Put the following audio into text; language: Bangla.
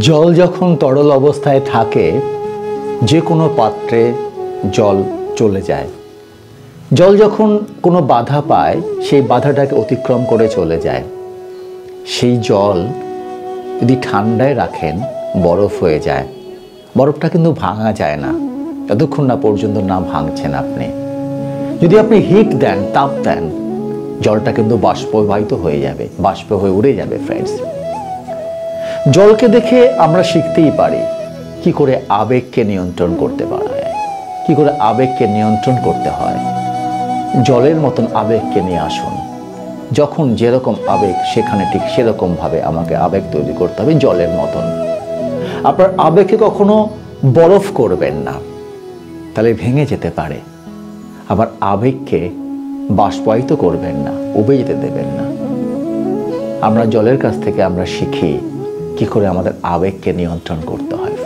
জল যখন তরল অবস্থায় থাকে যে কোনো পাত্রে জল চলে যায়। জল যখন কোনো বাধা পায় সেই বাধাটাকে অতিক্রম করে চলে যায়। সেই জল যদি ঠান্ডায় রাখেন বরফ হয়ে যায়। বরফটা কিন্তু ভাঙা যায় না যতক্ষণ না পর্যন্ত না ভাঙছেন আপনি। যদি আপনি হিট দেন, তাপ দেন, জলটা কিন্তু বাষ্পবাহিত হয়ে যাবে, বাষ্প হয়ে উড়ে যাবে। ফ্রেন্ডস, জলকে দেখে আমরা শিখতেই পারি কি করে আবেগকে নিয়ন্ত্রণ করতে পারা যায়, কি করে আবেগকে নিয়ন্ত্রণ করতে হয়। জলের মতন আবেগকে নিয়ে আসুন। যখন যেরকম আবেগ সেখানে ঠিক সেরকমভাবে আমাকে আবেগ তৈরি করতে হবে জলের মতন। আপনার আবেগকে কখনো বরফ করবেন না, তাহলে ভেঙে যেতে পারে। আবার আবেগকে বাষ্পায়িত করবেন না, উবে যেতে দেবেন না। আমরা জলের কাছ থেকে আমরা শিখি কি করে আমাদের আবেগকে নিয়ন্ত্রণ করতে হয়।